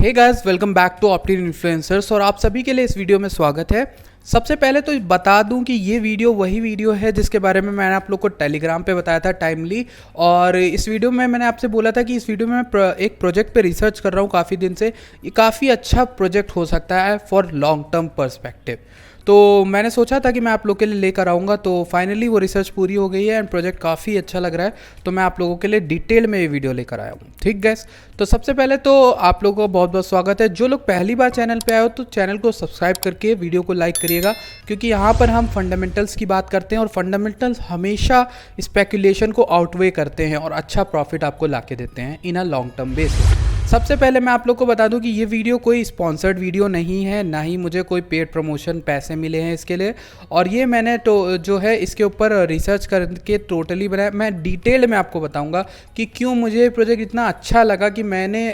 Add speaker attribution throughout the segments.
Speaker 1: Hey guys, welcome back to Optin influencers. और आप सभी के लिए इस वीडियो में स्वागत है। सबसे पहले तो बता दूं कि ये वीडियो वही वीडियो है जिसके बारे में मैंने आप लोग को टेलीग्राम पे बताया था टाइमली। और इस वीडियो में मैंने आपसे बोला था कि इस वीडियो में मैं एक प्रोजेक्ट पे रिसर्च कर रहा हूँ काफ़ी दिन से। ये काफ़ी अच्छा प्रोजेक्ट हो सकता है फॉर लॉन्ग टर्म पर्सपेक्टिव। तो मैंने सोचा था कि मैं आप लोग के लिए लेकर आऊँगा, तो फाइनली वो रिसर्च पूरी हो गई है एंड प्रोजेक्ट काफ़ी अच्छा लग रहा है। तो मैं आप लोगों के लिए डिटेल में ये वीडियो लेकर आया हूँ। ठीक गैस, तो सबसे पहले तो आप लोगों का बहुत बहुत स्वागत है। जो लोग पहली बार चैनल पे आए हो तो चैनल को सब्सक्राइब करके वीडियो को लाइक करिएगा, क्योंकि यहाँ पर हम फंडामेंटल्स की बात करते हैं और फंडामेंटल्स हमेशा स्पेकुलेशन को आउटवे करते हैं और अच्छा प्रॉफिट आपको ला के देते हैं इन अ लॉन्ग टर्म बेसिस। सबसे पहले मैं आप लोग को बता दूं कि ये वीडियो कोई स्पॉन्सर्ड वीडियो नहीं है, ना ही मुझे कोई पेड प्रमोशन पैसे मिले हैं इसके लिए। और ये मैंने तो जो है इसके ऊपर रिसर्च करके टोटली बनाया। मैं डिटेल में आपको बताऊंगा कि क्यों मुझे ये प्रोजेक्ट इतना अच्छा लगा कि मैंने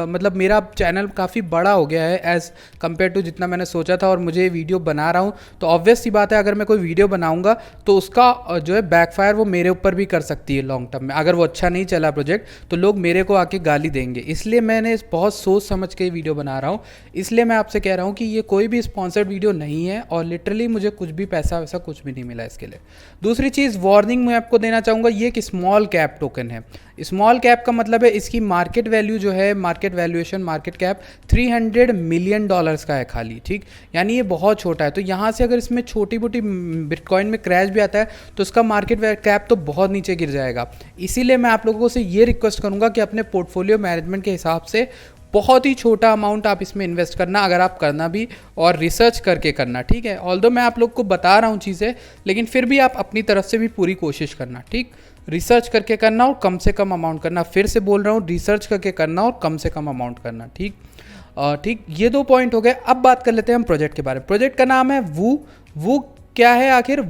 Speaker 1: मतलब मेरा चैनल काफ़ी बड़ा हो गया है एज़ कम्पेयर टू जितना मैंने सोचा था। और मुझे ये वीडियो बना रहा हूँ तो ऑब्वियस सी बात है, अगर मैं कोई वीडियो बनाऊँगा तो उसका जो है बैकफायर वो मेरे ऊपर भी कर सकती है लॉन्ग टर्म में। अगर वो अच्छा नहीं चला प्रोजेक्ट तो लोग मेरे को आके गाली देंगे, इसलिए मैंने बहुत सोच समझ के वीडियो बना रहा हूँ। इसलिए मैं आपसे कह रहा हूँ कि ये कोई भी स्पॉन्सर्ड वीडियो नहीं है और लिटरली मुझे कुछ भी पैसा वैसा कुछ भी नहीं मिला इसके लिए। दूसरी चीज़ वार्निंग मैं आपको देना चाहूँगा, ये एक स्मॉल कैप टोकन है। स्मॉल कैप का मतलब है इसकी मार्केट वैल्यू जो है, market valuation, market cap $300 million का है खाली। ठीक, यानी ये बहुत छोटा है। तो यहाँ से अगर इसमें छोटी मोटी बिटकॉइन में क्रैश भी आता है तो उसका मार्केट कैप तो बहुत नीचे गिर जाएगा। इसीलिए मैं आप लोगों से ये रिक्वेस्ट करूँगा कि अपने पोर्टफोलियो मैनेजमेंट के हिसाब से बहुत ही छोटा अमाउंट आप इसमें इन्वेस्ट करना, अगर आप करना भी, और रिसर्च करके करना। ठीक है, ऑल्दो मैं आप लोग को बता रहा हूँ चीज़ें, लेकिन फिर भी आप अपनी तरफ से भी पूरी कोशिश करना। ठीक, रिसर्च करके करना और कम से कम अमाउंट करना। फिर से बोल रहा हूँ, रिसर्च करके करना और कम से कम अमाउंट करना। ठीक ठीक, ये 2 पॉइंट हो गए। अब बात कर लेते हैं हम प्रोजेक्ट के बारे में। प्रोजेक्ट का नाम है वो क्या है आखिर?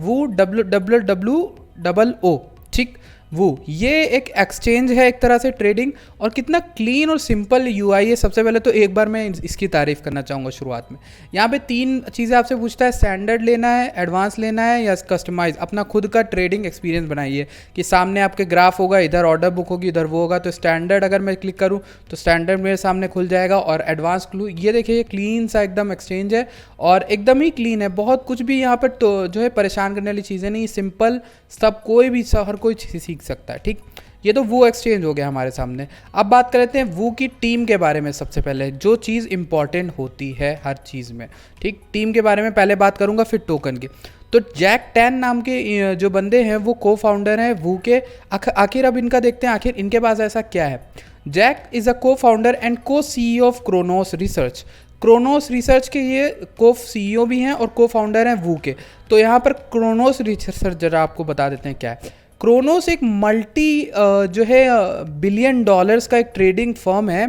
Speaker 1: WWWOO। ठीक, वो ये एक एक्सचेंज है एक तरह से, ट्रेडिंग। और कितना क्लीन और सिंपल यूआई है। सबसे पहले तो एक बार मैं इसकी तारीफ करना चाहूँगा शुरुआत में। यहाँ पे 3 चीज़ें आपसे पूछता है, स्टैंडर्ड लेना है, एडवांस लेना है या कस्टमाइज। अपना खुद का ट्रेडिंग एक्सपीरियंस बनाइए कि सामने आपके ग्राफ होगा, इधर ऑर्डर बुक होगी, इधर वो होगा। तो स्टैंडर्ड अगर मैं क्लिक करूँ तो स्टैंडर्ड मेरे सामने खुल जाएगा। और एडवांस क्लू, ये देखिए, ये क्लीन सा एकदम एक्सचेंज है और एकदम ही क्लीन है। बहुत कुछ भी यहाँ पर तो जो है परेशान करने वाली चीज़ें नहीं, सिंपल, सब कोई भी हर कोई सीख सकता है। ठीक, ये तो वो एक्सचेंज हो गया हमारे सामने। अब बात कर लेते हैं वो की टीम के बारे में। सबसे पहले जो चीज़ इंपॉर्टेंट होती है हर चीज़ में, ठीक, टीम के बारे में पहले बात करूंगा, फिर टोकन की। तो जैक टैन नाम के जो बंदे हैं वो को फाउंडर हैं वो के। आखिर अब इनका देखते हैं आखिर इनके पास ऐसा क्या है। Jack is a co founder and co CEO of Kronos Research. Kronos Research के ये को CEO भी हैं और को फाउंडर हैं वो के। तो यहाँ पर क्रोनोस रिसर्च जरा आपको बता देते हैं क्या है। क्रोनोस एक मल्टी जो है बिलियन डॉलर्स का एक ट्रेडिंग फर्म है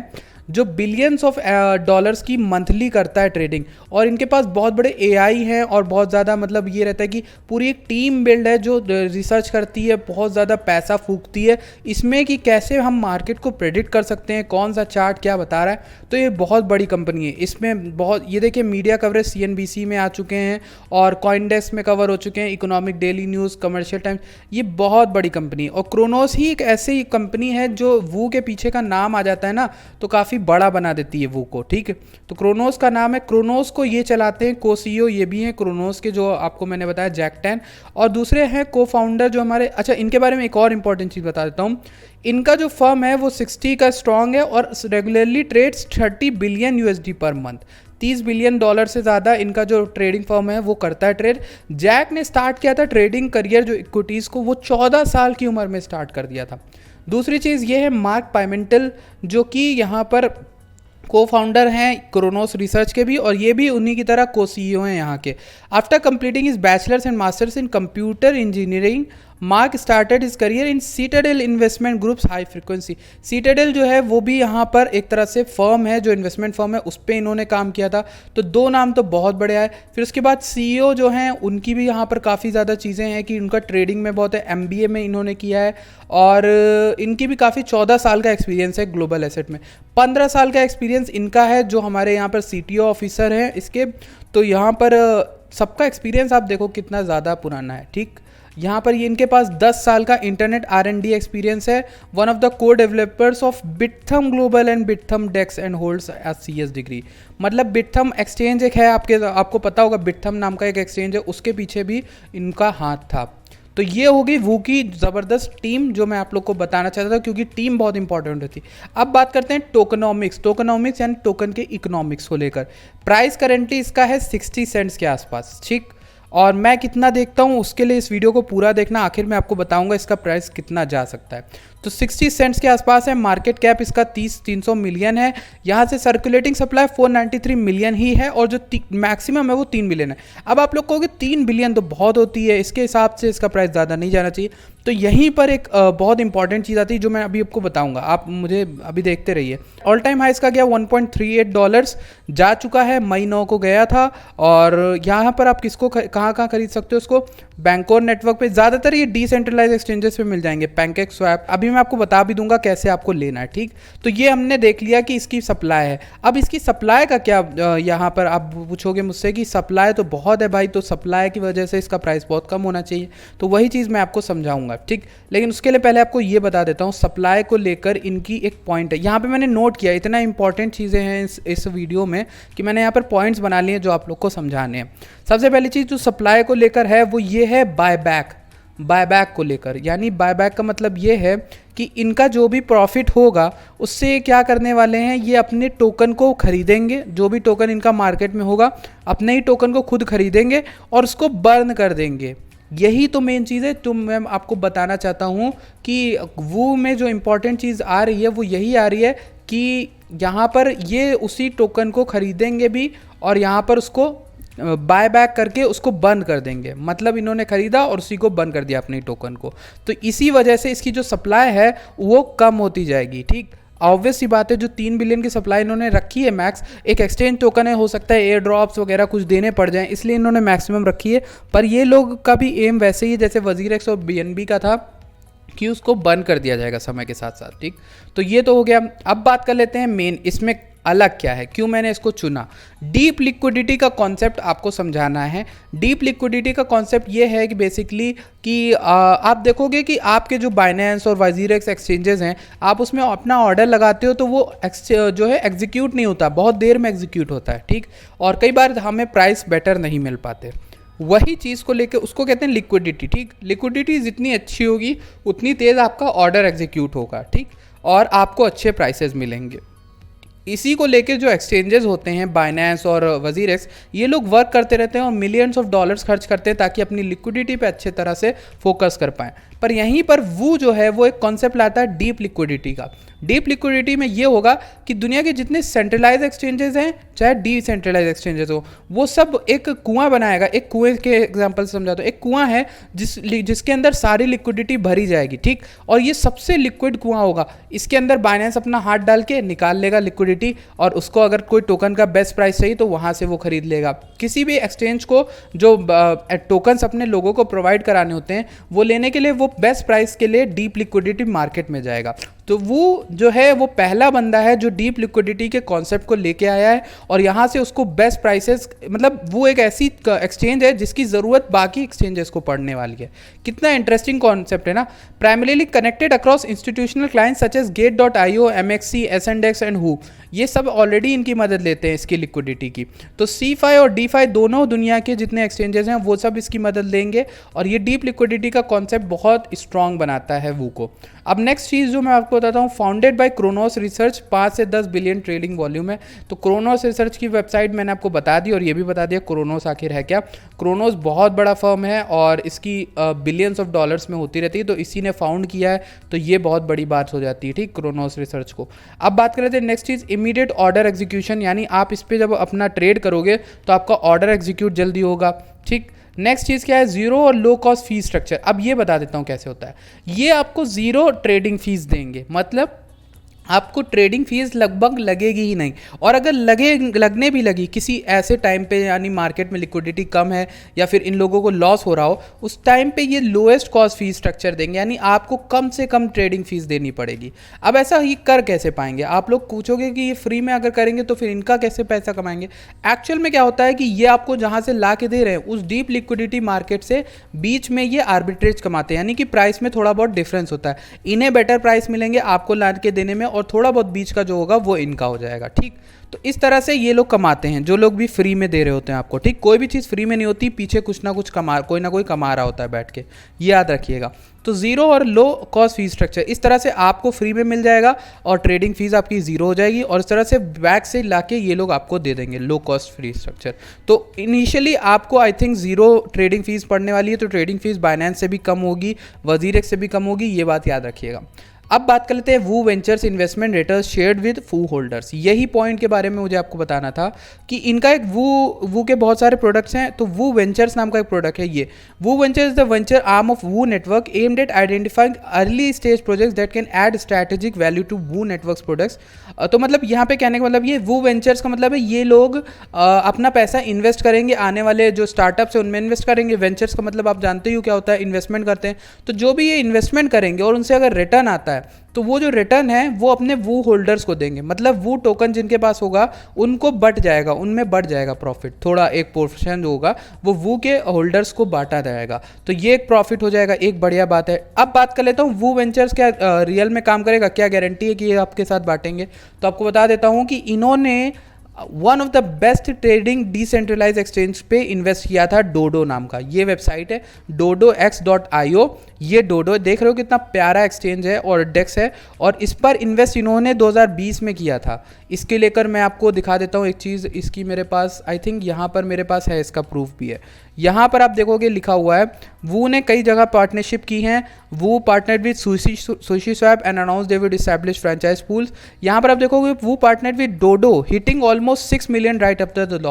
Speaker 1: जो बिलियंस ऑफ डॉलर्स की मंथली करता है ट्रेडिंग। और इनके पास बहुत बड़े AI हैं और बहुत ज़्यादा, मतलब ये रहता है कि पूरी एक टीम बिल्ड है जो रिसर्च करती है, बहुत ज़्यादा पैसा फूकती है इसमें कि कैसे हम मार्केट को प्रेडिक्ट कर सकते हैं, कौन सा चार्ट क्या बता रहा है। तो ये बहुत बड़ी कंपनी है। इसमें बहुत, ये देखिए, मीडिया कवरेज CNBC में आ चुके हैं और कॉइनडेस्क में कवर हो चुके हैं, economic daily news, commercial times. ये बहुत बड़ी कंपनी है। और क्रोनोस ही एक ऐसी कंपनी है जो वो के पीछे का नाम आ जाता है ना तो काफ़ी बड़ा बना देती है वो को। ठीक है, तो क्रोनोस का नाम है। क्रोनोस को ये चलाते हैं को CEO ये भी हैं क्रोनोस के, जो आपको मैंने बताया, जैक टैन। और दूसरे हैं को फाउंडर जो हमारे, अच्छा, इनके बारे में एक और इंपॉर्टेंट चीज़ बता देता हूँ। इनका जो फर्म है वो 60 का स्ट्रॉन्ग है और regularly trades $30 billion per month. $30 billion से ज़्यादा इनका जो ट्रेडिंग फर्म है वो करता है ट्रेड। जैक ने स्टार्ट किया था ट्रेडिंग करियर जो इक्विटीज़ को, वो 14 साल की उम्र में स्टार्ट कर दिया था। दूसरी चीज़ ये है मार्क पाइमेंटल, जो कि यहाँ पर को फाउंडर हैं क्रोनोस रिसर्च के भी, और ये भी उन्हीं की तरह को CEO हैं यहाँ के। After completing is bachelors and masters in computer engineering, mark started is career in citadel investment groups high frequency. Citadel जो है वो भी यहाँ पर एक तरह से फर्म है, जो इन्वेस्टमेंट फर्म है, उस पर इन्होंने काम किया था। तो 2 नाम तो बहुत बड़े आए। फिर उसके बाद CEO जो हैं उनकी भी यहाँ पर काफ़ी ज़्यादा चीज़ें हैं कि उनका ट्रेडिंग में बहुत है, MBA में इन्होंने किया है और इनकी भी काफ़ी 14 साल का एक्सपीरियंस है ग्लोबल एसेट में। 15 साल का एक्सपीरियंस इनका है जो हमारे यहाँ पर CTO ऑफिसर हैं इसके। तो यहाँ पर सबका एक्सपीरियंस आप देखो कितना ज़्यादा पुराना है। ठीक, यहाँ पर ये इनके पास 10 साल का इंटरनेट R&D एक्सपीरियंस है। One of the co developers of Bithumb Global and Bithumb Dex and holds CS degree. मतलब बिटथम एक्सचेंज एक है, आपको पता होगा, बिटथम नाम का एक एक्सचेंज है, उसके पीछे भी इनका हाथ था। तो ये होगी वो की ज़बरदस्त टीम जो मैं आप लोग को बताना चाहता था, क्योंकि टीम बहुत इंपॉर्टेंट होती है। अब बात करते हैं टोकनॉमिक्स यानी टोकन के इकोनॉमिक्स को लेकर। प्राइस करेंटली इसका है 60 सेंट्स के आसपास, ठीक। और मैं कितना देखता हूँ उसके लिए इस वीडियो को पूरा देखना, आखिर में आपको बताऊंगा इसका प्राइस कितना जा सकता है। तो 60 सेंट्स के आसपास है। मार्केट कैप इसका 300 मिलियन है। यहाँ से सर्कुलेटिंग सप्लाई 493 मिलियन ही है, और जो मैक्सिमम है वो 3 बिलियन है। अब आप लोग कहोगे 3 बिलियन तो बहुत होती है, इसके हिसाब से इसका प्राइस ज़्यादा नहीं जाना चाहिए। तो यहीं पर एक बहुत इंपॉर्टेंट चीज़ आती है जो मैं अभी आपको बताऊंगा, आप मुझे अभी देखते रहिए। ऑल टाइम हाई इसका गया $1.38 जा चुका है, मई 9 को गया था। और यहाँ पर आप किसको कहाँ खरीद सकते हो उसको, बैंकोर नेटवर्क पे, ज़्यादातर ये डिसेंट्रलाइज एक्सचेंजेस पे मिल जाएंगे, पैनकेक स्वैप। अभी मैं आपको बता भी दूंगा कैसे आपको लेना है, ठीक। तो ये हमने देख लिया कि इसकी सप्लाई है। अब इसकी सप्लाई का क्या, यहाँ पर आप पूछोगे मुझसे कि सप्लाई तो बहुत है भाई, तो सप्लाई की वजह से इसका प्राइस बहुत कम होना चाहिए, तो वही चीज़ मैं आपको समझाऊंगा, ठीक। लेकिन उसके लिए पहले आपको ये बता देता हूँ, सप्लाई को लेकर इनकी एक पॉइंट है। यहाँ पर मैंने नोट किया, इतना इंपॉर्टेंट चीज़ें हैं इस वीडियो में कि मैंने यहाँ पर पॉइंट्स बना लिए जो आप लोग को समझाने हैं। सबसे पहली चीज़ जो सप्लाई को लेकर है वो ये है बायबैक को लेकर। यानी बायबैक का मतलब ये है कि इनका जो भी प्रॉफिट होगा उससे क्या करने वाले हैं, ये अपने टोकन को खरीदेंगे, जो भी टोकन इनका मार्केट में होगा अपने ही टोकन को खुद खरीदेंगे और उसको बर्न कर देंगे। यही तो मेन चीज़ है जो मैं आपको बताना चाहता हूँ कि वो में जो इम्पोर्टेंट चीज़ आ रही है वो यही आ रही है कि यहाँ पर ये उसी टोकन को खरीदेंगे भी और यहाँ पर उसको बाय बैक करके उसको बंद कर देंगे। मतलब इन्होंने खरीदा और उसी को बंद कर दिया अपनी टोकन को, तो इसी वजह से इसकी जो सप्लाई है वो कम होती जाएगी, ठीक। ऑब्वियस सी बात है, जो 3 बिलियन की सप्लाई इन्होंने रखी है मैक्स, एक एक्सचेंज टोकन है, हो सकता है एयर ड्रॉप्स वगैरह कुछ देने पड़ जाएं, इसलिए इन्होंने मैक्सिमम रखी है। पर ये लोग का भी एम वैसे ही जैसे WZirX और BNB का था कि उसको बंद कर दिया जाएगा समय के साथ साथ, ठीक। तो ये तो हो गया। अब बात कर लेते हैं मेन इसमें अलग क्या है, क्यों मैंने इसको चुना। डीप लिक्विडिटी का कॉन्सेप्ट आपको समझाना है। डीप लिक्विडिटी का कॉन्सेप्ट ये है कि बेसिकली कि आप देखोगे कि आपके जो बाइनेंस और WZirX एक्सचेंजेस हैं, आप उसमें अपना ऑर्डर लगाते हो तो वो जो है एग्जीक्यूट नहीं होता, बहुत देर में एग्जीक्यूट होता है, ठीक। और कई बार हमें प्राइस बेटर नहीं मिल पाते। वही चीज़ को लेकर उसको कहते हैं लिक्विडिटी, ठीक। लिक्विडिटी जितनी अच्छी होगी उतनी तेज़ आपका ऑर्डर एग्जीक्यूट होगा, ठीक, और आपको अच्छे प्राइसेस मिलेंगे। इसी को लेकर जो एक्सचेंजेस होते हैं बाइनेंस और WZirX, ये लोग वर्क करते रहते हैं और मिलियंस ऑफ डॉलर्स खर्च करते हैं ताकि अपनी लिक्विडिटी पे अच्छे तरह से फोकस कर पाएँ। पर यहीं पर वो जो है वो एक कॉन्सेप्ट लाता है डीप लिक्विडिटी का। डीप लिक्विडिटी में ये होगा कि दुनिया के जितने सेंट्रलाइज एक्सचेंजेस हैं चाहे डिसेंट्रलाइज एक्सचेंजेस हो, वो सब एक कुआं बनाएगा। एक कुएं के एग्जांपल से समझाता हूँ, एक कुआं है जिसके अंदर सारी लिक्विडिटी भरी जाएगी, ठीक। और ये सबसे लिक्विड कुआं होगा। इसके अंदर बाइनेंस अपना हाथ डाल के निकाल लेगा लिक्विडिटी, और उसको अगर कोई टोकन का बेस्ट प्राइस चाहिए तो वहाँ से वो खरीद लेगा। किसी भी एक्सचेंज को जो टोकन्स अपने लोगों को प्रोवाइड कराने होते हैं, वो लेने के लिए वो बेस्ट प्राइस के लिए डीप लिक्विडिटी मार्केट में जाएगा। तो वो जो है वो पहला बंदा है जो डीप लिक्विडिटी के कॉन्सेप्ट को लेके आया है और यहाँ से उसको बेस्ट प्राइसेस, मतलब वो एक ऐसी एक्सचेंज है जिसकी ज़रूरत बाकी एक्सचेंजेस को पड़ने वाली है। कितना इंटरेस्टिंग कॉन्सेप्ट है ना। Primarily connected across institutional clients such as Gate.io, MXC, SNDEX and हू, ये सब ऑलरेडी इनकी मदद लेते हैं इसकी लिक्विडिटी की। तो CeFi और DeFi दोनों दुनिया के जितने एक्सचेंजेस हैं वो सब इसकी मदद लेंगे और ये डीप लिक्विडिटी का कॉन्सेप्ट बहुत स्ट्रॉन्ग बनाता है वो को। अब नेक्स्ट चीज़ जो मैं आपको बताता हूँ, फाउंडेड बाय क्रोनोस रिसर्च, 5 से 10 बिलियन ट्रेडिंग वॉल्यूम है। तो क्रोनोस रिसर्च की वेबसाइट मैंने आपको बता दी और ये भी बता दिया क्रोनोस आखिर है क्या। क्रोनोस बहुत बड़ा फर्म है और इसकी बिलियंस ऑफ डॉलर्स में होती रहती है, तो इसी ने फाउंड किया है, तो ये बहुत बड़ी बात हो जाती है, ठीक, क्रोनोस रिसर्च को। अब बात करते हैं नेक्स्ट चीज़, इमीडिएट ऑर्डर एग्जीक्यूशन, यानी आप इस पर जब अपना ट्रेड करोगे तो आपका ऑर्डर एग्जीक्यूट जल्दी होगा, ठीक। नेक्स्ट चीज़ क्या है, जीरो और लो कॉस्ट फी स्ट्रक्चर। अब ये बता देता हूँ कैसे होता है। ये आपको जीरो ट्रेडिंग फीस देंगे, मतलब आपको ट्रेडिंग फीस लगभग लगेगी ही नहीं। और अगर लगने भी लगी किसी ऐसे टाइम पे, यानी मार्केट में लिक्विडिटी कम है या फिर इन लोगों को लॉस हो रहा हो, उस टाइम पे ये लोएस्ट कॉस्ट फीस स्ट्रक्चर देंगे, यानी आपको कम से कम ट्रेडिंग फीस देनी पड़ेगी। अब ऐसा ही कर कैसे पाएंगे? आप लोग पूछोगे कि ये फ्री में अगर करेंगे तो फिर इनका कैसे पैसा कमाएंगे? एक्चुअल में क्या होता है कि ये आपको जहाँ से ला के दे रहे हैं उस डीप लिक्विडिटी मार्केट से बीच में ये आर्बिट्रेज कमाते हैं, यानी कि प्राइस में थोड़ा बहुत डिफरेंस होता है। इन्हें बेटर प्राइस मिलेंगे आपको ला के देने में, और थोड़ा बहुत बीच का जो होगा वो इनका हो जाएगा। ठीक, तो इस तरह से ये लोग कमाते हैं, जो लोग भी फ्री में दे रहे होते हैं आपको। ठीक, कोई भी चीज़ फ्री में नहीं होती, पीछे कुछ ना कुछ कोई ना कोई कमा रहा होता है बैठ के, ये याद रखिएगा। तो जीरो और लो कॉस्ट फीस स्ट्रक्चर, इस तरह से आपको फ्री में मिल जाएगा और ट्रेडिंग फीस आपकी जीरो हो जाएगी, और इस तरह से बैक से लाके ये लोग आपको दे देंगे लो कॉस्ट फ्री स्ट्रक्चर। तो इनिशियली आपको I think zero trading fees पड़ने वाली है, तो ट्रेडिंग फीस बाइनेंस से भी कम होगी, वजीरेक्स से भी कम होगी, ये बात याद रखिएगा। अब बात कर लेते हैं Woo Ventures investment returns shared with Wu holders. यही पॉइंट के बारे में मुझे आपको बताना था कि इनका एक वू के बहुत सारे प्रोडक्ट्स हैं। तो वू वेंचर्स नाम का एक प्रोडक्ट है ये। Woo Ventures is the venture arm of Woo Network aimed at identifying early stage projects that can add strategic value to Woo Network's products. तो मतलब यहाँ पे कहने का मतलब ये वू वेंचर्स का मतलब है ये लोग अपना पैसा इन्वेस्ट करेंगे, आने वाले जो स्टार्टअप्स है उनमें इन्वेस्ट करेंगे। वेंचर्स का मतलब आप जानते ही हो क्या होता है, इन्वेस्टमेंट करते हैं। तो जो भी ये इन्वेस्टमेंट करेंगे और उनसे अगर रिटर्न आता है तो वो जो रिटर्न है वो अपने वू होल्डर्स को देंगे। मतलब वू टोकन जिनके पास होगा उनको बट जाएगा, उनमें बढ़ जाएगा प्रॉफिट, थोड़ा एक पोर्शन जो होगा वो वू के होल्डर्स को बांटा जाएगा। तो ये एक प्रॉफिट हो जाएगा, एक बढ़िया बात है। अब बात कर लेता हूँ वू वेंचर्स क्या रियल में काम करेगा, क्या गारंटी है कि ये आपके साथ बांटेंगे। तो आपको बता देता हूँ कि इन्होंने one of the best trading decentralise exchange पे इन्वेस्ट किया था, डोडो नाम का। ये वेबसाइट है dodox.io। ये डोडो देख रहे हो कितना प्यारा एक्सचेंज है और डेक्स है, और इस पर इन्वेस्ट इन्होंने 2020 में किया था। इसके लेकर मैं आपको दिखा देता हूँ एक चीज़, इसकी मेरे पास आई थिंक यहाँ पर मेरे पास है, इसका प्रूफ भी है। यहाँ पर आप देखोगे लिखा हुआ है वू ने कई जगह पार्टनरशिप की हैं। Woo partnered with SushiSwap and announce they will establish franchise pools. यहाँ पर आप देखोगे Woo partnered with Dodo hitting almost 6 million right after the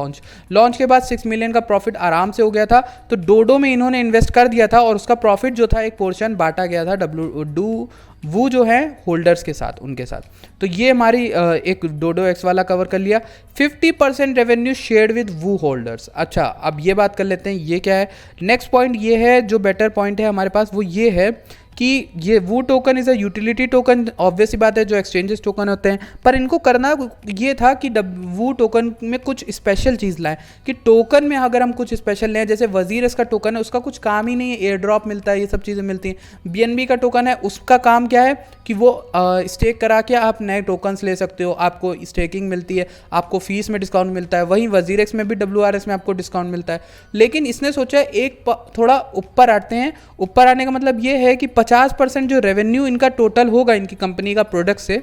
Speaker 1: launch के बाद 6 मिलियन का प्रॉफिट आराम से हो गया था। तो डोडो में इन्होंने इन्वेस्ट कर दिया था और उसका प्रॉफिट जो था एक पोर्शन बांटा गया था वो जो है होल्डर्स के साथ, उनके साथ। तो ये हमारी एक डोडो एक्स वाला कवर कर लिया। 50% revenue shared with Wu holders. अच्छा, अब ये बात कर लेते हैं ये क्या है। नेक्स्ट पॉइंट ये है, जो बेटर पॉइंट है हमारे पास वो ये है कि ये Woo token is a utility token. Obvious सी बात है, जो एक्सचेंजेस टोकन होते हैं, पर इनको करना ये था कि वू टोकन में कुछ स्पेशल चीज़ लाएं, कि टोकन में अगर हम कुछ स्पेशल लें, जैसे वजीरस का टोकन है उसका कुछ काम ही नहीं है, एयर ड्रॉप मिलता है, ये सब चीज़ें मिलती हैं। BNB का टोकन है, उसका काम क्या है कि वो स्टेक करा के आप नए टोकन्स ले सकते हो, आपको स्टेकिंग मिलती है, आपको फीस में डिस्काउंट मिलता है। वहीं वजीरेक्स में भी WRS में आपको डिस्काउंट मिलता है। लेकिन इसने सोचा एक थोड़ा ऊपर आते हैं। ऊपर आने का मतलब ये है कि 50% जो रेवेन्यू इनका टोटल होगा इनकी कंपनी का प्रोडक्ट से,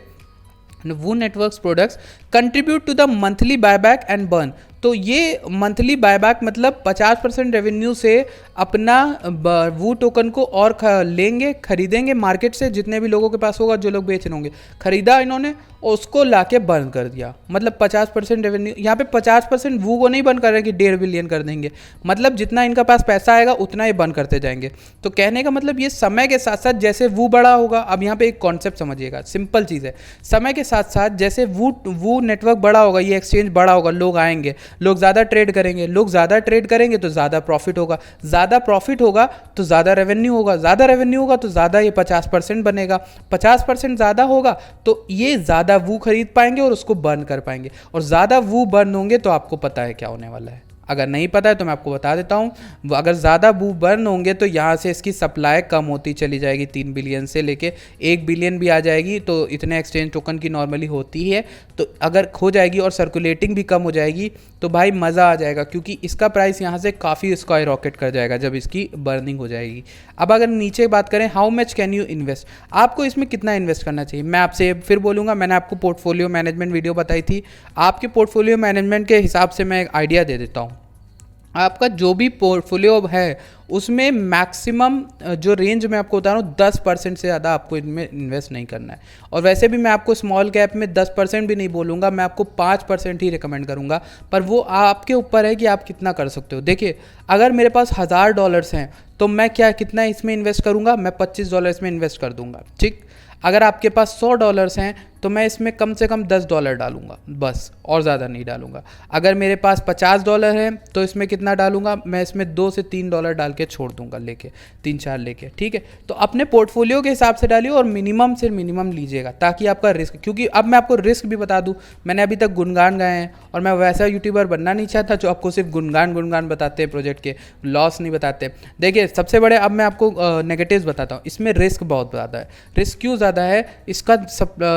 Speaker 1: Woo Network's products contribute to the monthly buyback and burn. तो ये मंथली बायबैक मतलब 50% रेवेन्यू से अपना वू टोकन को और लेंगे, खरीदेंगे मार्केट से, जितने भी लोगों के पास होगा, जो लोग बेच रहे होंगे, खरीदा इन्होंने और उसको लाके बर्न कर दिया। मतलब 50% रेवेन्यू, यहाँ पे 50% वू को नहीं बर्न कर रहे कि 1.5 बिलियन कर देंगे, मतलब जितना इनका पास पैसा आएगा उतना ही बर्न करते जाएंगे। तो कहने का मतलब ये समय के साथ साथ जैसे वू बड़ा होगा, अब यहाँ पे एक कॉन्सेप्ट समझिएगा, सिंपल चीज़ है। समय के साथ साथ जैसे वू नेटवर्क बड़ा होगा, ये एक्सचेंज बड़ा होगा, लोग आएंगे, लोग ज़्यादा ट्रेड करेंगे, लोग ज़्यादा ट्रेड करेंगे तो ज़्यादा प्रॉफिट होगा, ज़्यादा प्रॉफिट होगा तो ज़्यादा रेवेन्यू होगा, ज़्यादा रेवेन्यू होगा तो ज़्यादा ये 50% बनेगा, 50% ज़्यादा होगा तो ये ज़्यादा वू खरीद पाएंगे और उसको बर्न कर पाएंगे, और ज़्यादा वू बर्न होंगे तो आपको पता है क्या होने वाला है। अगर नहीं पता है तो मैं आपको बता देता हूँ, अगर ज़्यादा वू बर्न होंगे तो यहाँ से इसकी सप्लाई कम होती चली जाएगी, 3 बिलियन से लेके 1 बिलियन भी आ जाएगी। तो इतने एक्सचेंज टोकन की नॉर्मली होती है, तो अगर हो जाएगी और सर्कुलेटिंग भी कम हो जाएगी तो भाई मज़ा आ जाएगा, क्योंकि इसका प्राइस यहाँ से काफ़ी स्काई रॉकेट कर जाएगा जब इसकी बर्निंग हो जाएगी। अब अगर नीचे बात करें how much can you invest, आपको इसमें कितना इन्वेस्ट करना चाहिए, मैं आपसे फिर बोलूँगा। मैंने आपको पोर्टफोलियो मैनेजमेंट वीडियो बताई थी, आपके पोर्टफोलियो मैनेजमेंट के हिसाब से मैं एक आइडिया दे देता हूँ। आपका जो भी पोर्टफोलियो है उसमें मैक्सिमम जो रेंज में आपको बता रहा हूँ 10% से ज़्यादा आपको इनमें इन्वेस्ट नहीं करना है। और वैसे भी मैं आपको स्मॉल कैप में 10% भी नहीं बोलूँगा, मैं आपको 5% ही रिकमेंड करूँगा, पर वो आपके ऊपर है कि आप कितना कर सकते हो। देखिए, अगर मेरे पास $1000 हैं तो मैं कितना इसमें इन्वेस्ट करूँगा, मैं $25 इसमें इन्वेस्ट कर दूँगा, ठीक। अगर आपके पास $100 हैं तो मैं इसमें कम से कम $10 डालूंगा बस, और ज़्यादा नहीं डालूंगा। अगर मेरे पास $50 है तो इसमें कितना डालूंगा, मैं इसमें $2 से $3 डाल के छोड़ दूंगा, लेके 3-4 लेके, ठीक है। तो अपने पोर्टफोलियो के हिसाब से डालिए और मिनिमम से मिनिमम लीजिएगा, ताकि आपका रिस्क, क्योंकि अब मैं आपको रिस्क भी बता दूं, मैंने अभी तक गुणगान गाए हैं और मैं वैसा यूट्यूबर बनना नहीं चाहता जो आपको सिर्फ गुणगान बताते हैं, प्रोजेक्ट के लॉस नहीं बताते। देखिए सबसे बड़े, अब मैं आपको नेगेटिव्स बताता हूँ। इसमें रिस्क बहुत ज़्यादा है। रिस्क क्यों ज़्यादा है, इसका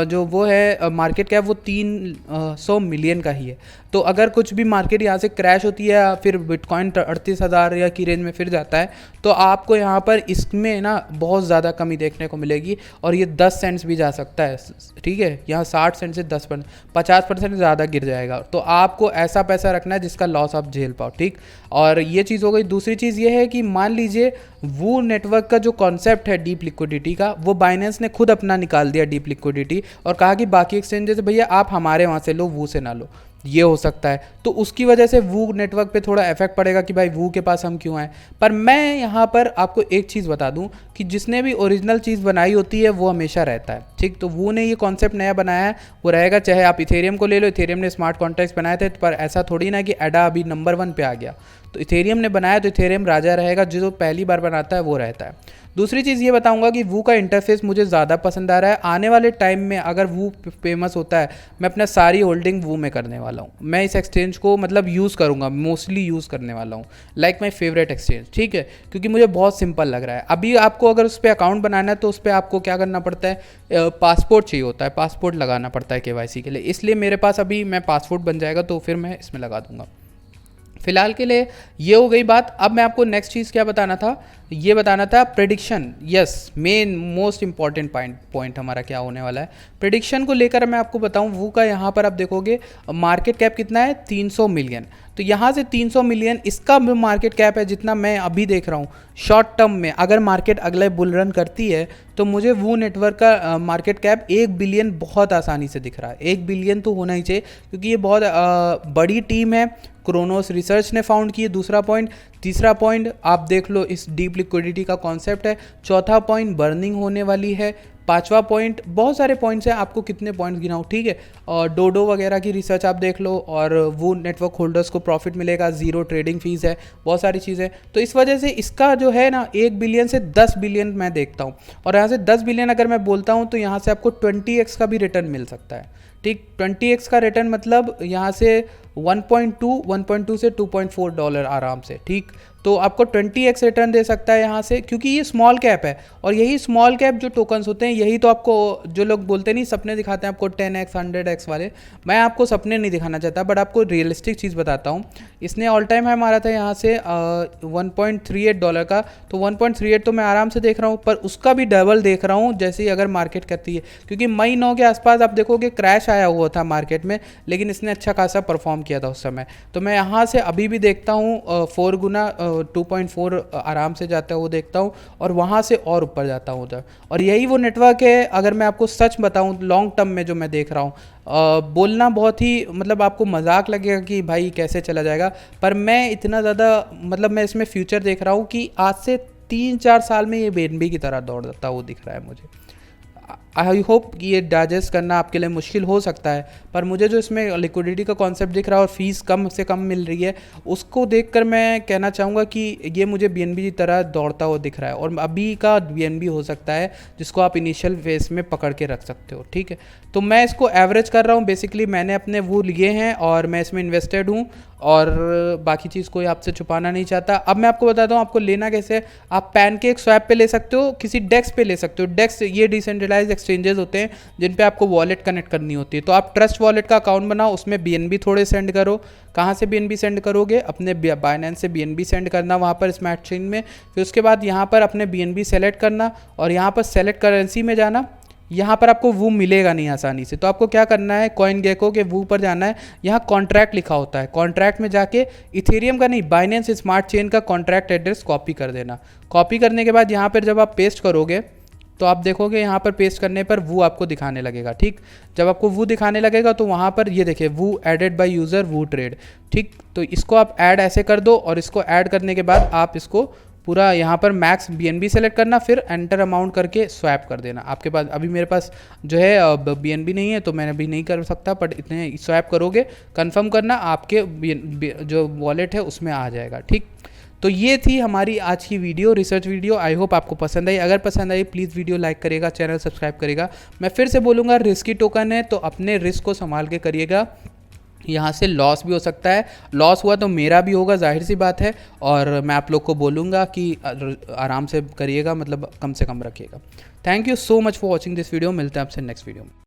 Speaker 1: जो वो है मार्केट कैप वो 300 मिलियन का ही है। तो अगर कुछ भी मार्केट यहाँ से क्रैश होती है या फिर बिटकॉइन 38,000 या की रेंज में फिर जाता है, तो आपको यहाँ पर इसमें ना बहुत ज़्यादा कमी देखने को मिलेगी और ये 10 सेंट्स भी जा सकता है, ठीक है। यहाँ 60 सेंट से 10%, 50% ज़्यादा गिर जाएगा। तो आपको ऐसा पैसा रखना है जिसका लॉस आप झेल पाओ, ठीक। और ये चीज़ हो गई। दूसरी चीज़ ये है कि मान लीजिए वो नेटवर्क का जो कॉन्सेप्ट है डीप लिक्विडिटी का, वो बाइनेंस ने खुद अपना निकाल दिया डीप लिक्विडिटी, और कहा कि बाकी एक्सचेंजेस भैया आप हमारे वहाँ से लो, वो से ना लो, ये हो सकता है। तो उसकी वजह से वो नेटवर्क पे थोड़ा इफेक्ट पड़ेगा कि भाई वो के पास हम क्यों आए। पर मैं यहाँ पर आपको एक चीज़ बता दूँ कि जिसने भी ओरिजिनल चीज़ बनाई होती है वो हमेशा रहता है, ठीक। तो वो ने ये कॉन्सेप्ट नया बनाया है, वो रहेगा। चाहे आप इथेरियम को ले लो, इथेरियम ने स्मार्ट कॉन्ट्रैक्ट्स बनाए थे, पर ऐसा थोड़ी ना कि एडा अभी नंबर 1 पे आ गया। तो इथेरियम ने बनाया तो इथेरियम राजा रहेगा, जो पहली बार बनाता है वो रहता है। दूसरी चीज़ ये बताऊंगा कि वू का इंटरफेस मुझे ज़्यादा पसंद आ रहा है। आने वाले टाइम में अगर वू फेमस होता है, मैं अपना सारी होल्डिंग वू में करने वाला हूँ। मैं इस एक्सचेंज को मतलब यूज़ करूँगा, मोस्टली यूज़ करने वाला हूँ, लाइक माई फेवरेट एक्सचेंज, ठीक है। क्योंकि मुझे बहुत सिंपल लग रहा है। अभी आपको अगर उस पर अकाउंट बनाना है तो उस पर आपको क्या करना पड़ता है, पासपोर्ट चाहिए होता है, पासपोर्ट लगाना पड़ता है KYC के लिए। इसलिए मेरे पास अभी मैं पासपोर्ट बन जाएगा तो फिर मैं इसमें लगा दूंगा। फिलहाल के लिए ये हो गई बात। अब मैं आपको नेक्स्ट चीज़ क्या बताना था, ये बताना था prediction. Yes, main most important point हमारा क्या होने वाला है, प्रेडिक्शन को लेकर मैं आपको बताऊं। वो का यहाँ पर आप देखोगे मार्केट कैप कितना है, 300 मिलियन। तो यहाँ से 300 मिलियन इसका मार्केट कैप है, जितना मैं अभी देख रहा हूँ शॉर्ट टर्म में। अगर मार्केट अगले बुल रन करती है तो मुझे वो नेटवर्क का मार्केट कैप 1 बिलियन बहुत आसानी से दिख रहा है। 1 बिलियन तो होना ही चाहिए, क्योंकि ये बहुत बड़ी टीम है। क्रोनोस रिसर्च ने फाउंड की है, दूसरा पॉइंट। तीसरा पॉइंट आप देख लो, इस डीप लिक्विडिटी का कॉन्सेप्ट है। चौथा पॉइंट बर्निंग होने वाली है। पांचवा पॉइंट, बहुत सारे पॉइंट्स हैं, आपको कितने पॉइंट्स गिनाऊं, ठीक है। और डोडो वगैरह की रिसर्च आप देख लो, और वो नेटवर्क होल्डर्स को प्रॉफिट मिलेगा, 0 ट्रेडिंग फीस है, बहुत सारी चीज़ें। तो इस वजह से इसका जो है ना 1 बिलियन से 10 बिलियन मैं देखता हूँ। और यहाँ से 10 बिलियन अगर मैं बोलता हूँ तो यहाँ से आपको 20x का भी रिटर्न मिल सकता है, ठीक। 20x का रिटर्न मतलब यहाँ से 1.2 से $2.4 आराम से, ठीक। तो आपको 20x रिटर्न दे सकता है यहाँ से, क्योंकि ये स्मॉल कैप है। और यही स्मॉल कैप जो टोकन्स होते हैं, यही तो आपको, जो लोग बोलते नहीं सपने दिखाते हैं आपको 10x 100x वाले, मैं आपको सपने नहीं दिखाना चाहता, बट आपको रियलिस्टिक चीज़ बताता हूँ। इसने ऑल टाइम हाई मारा था यहाँ से $1.38 का, तो 1.38 तो मैं आराम से देख रहा हूँ, पर उसका भी डबल देख रहा हूँ जैसे ही अगर मार्केट करती है। क्योंकि मई 9 के आसपास आप देखोगे क्रैश आया हुआ था मार्केट में, लेकिन इसने अच्छा खासा परफॉर्म किया था उस समय। तो मैं यहाँ से अभी भी देखता हूँ 4 गुना 2.4 आराम से जाता है वो देखता हूँ, और वहाँ से और ऊपर जाता हूँ उधर। और यही वो नेटवर्क है, अगर मैं आपको सच बताऊँ लॉन्ग टर्म में जो मैं देख रहा हूँ, बोलना बहुत ही मतलब आपको मजाक लगेगा कि भाई कैसे चला जाएगा, पर मैं इतना ज़्यादा मतलब मैं इसमें फ्यूचर देख रहा हूँ कि आज से 3-4 साल में ये BNB की तरह दौड़ता वो दिख रहा है मुझे। आई होप कि ये डाइजेस्ट करना आपके लिए मुश्किल हो सकता है, पर मुझे जो इसमें लिक्विडिटी का कॉन्सेप्ट दिख रहा है और फीस कम से कम मिल रही है, उसको देखकर मैं कहना चाहूँगा कि ये मुझे BNB की तरह दौड़ता हुआ दिख रहा है। और अभी का BNB हो सकता है जिसको आप इनिशियल फेस में पकड़ के रख सकते हो, ठीक है। तो मैं इसको एवरेज कर रहा हूँ, बेसिकली मैंने अपने वो लिए हैं और मैं इसमें इन्वेस्टेड हूँ, और बाकी चीज़ कोई आपसे छुपाना नहीं चाहता। अब मैं आपको बताता हूँ आपको लेना कैसे है। आप पैनकेक स्वैप पे ले सकते हो, किसी डेक्स पे ले सकते हो। डेक्स ये डिसेंट्रलाइज एक्सचेंजेस होते हैं जिन पे आपको वॉलेट कनेक्ट करनी होती है। तो आप ट्रस्ट वॉलेट का अकाउंट बनाओ, उसमें BNB थोड़े सेंड करो। कहाँ से BNB सेंड करोगे, अपने बाइनेंस से BNB सेंड करना वहाँ पर स्मार्ट चेन में। फिर उसके बाद यहाँ पर अपने BNB सेलेक्ट करना, और यहाँ पर सेलेक्ट करेंसी में जाना। यहाँ पर आपको वो मिलेगा नहीं आसानी से, तो आपको क्या करना है, CoinGecko के वो पर जाना है। यहाँ कॉन्ट्रैक्ट लिखा होता है, कॉन्ट्रैक्ट में जाके इथेरियम का नहीं, बाइनेंस स्मार्ट चेन का कॉन्ट्रैक्ट एड्रेस कॉपी कर देना। कॉपी करने के बाद यहाँ पर जब आप पेस्ट करोगे तो आप देखोगे यहाँ पर पेस्ट करने पर वो आपको दिखाने लगेगा, ठीक। जब आपको वो दिखाने लगेगा तो वहाँ पर ये देखिए वो एडेड बाय यूज़र वो ट्रेड, ठीक। तो इसको आप ऐड ऐसे कर दो, और इसको ऐड करने के बाद आप इसको पूरा यहाँ पर मैक्स BNB सेलेक्ट करना, फिर एंटर अमाउंट करके स्वैप कर देना। आपके पास अभी मेरे पास जो है BNB नहीं है तो मैंने अभी नहीं कर सकता, बट इतने स्वैप करोगे, कंफर्म करना, आपके जो वॉलेट है उसमें आ जाएगा। ठीक, तो ये थी हमारी आज की video, research video. I hope आपको पसंद आई। अगर पसंद आई प्लीज़ वीडियो लाइक करिएगा, चैनल सब्सक्राइब करेगा। मैं फिर से बोलूँगा, रिस्की टोकन है तो अपने रिस्क को संभाल के करिएगा, यहाँ से लॉस भी हो सकता है। लॉस हुआ तो मेरा भी होगा, जाहिर सी बात है। और मैं आप लोग को बोलूँगा कि आराम से करिएगा, मतलब कम से कम रखिएगा। Thank you so much for watching this video. मिलते हैं आपसे नेक्स्ट वीडियो में।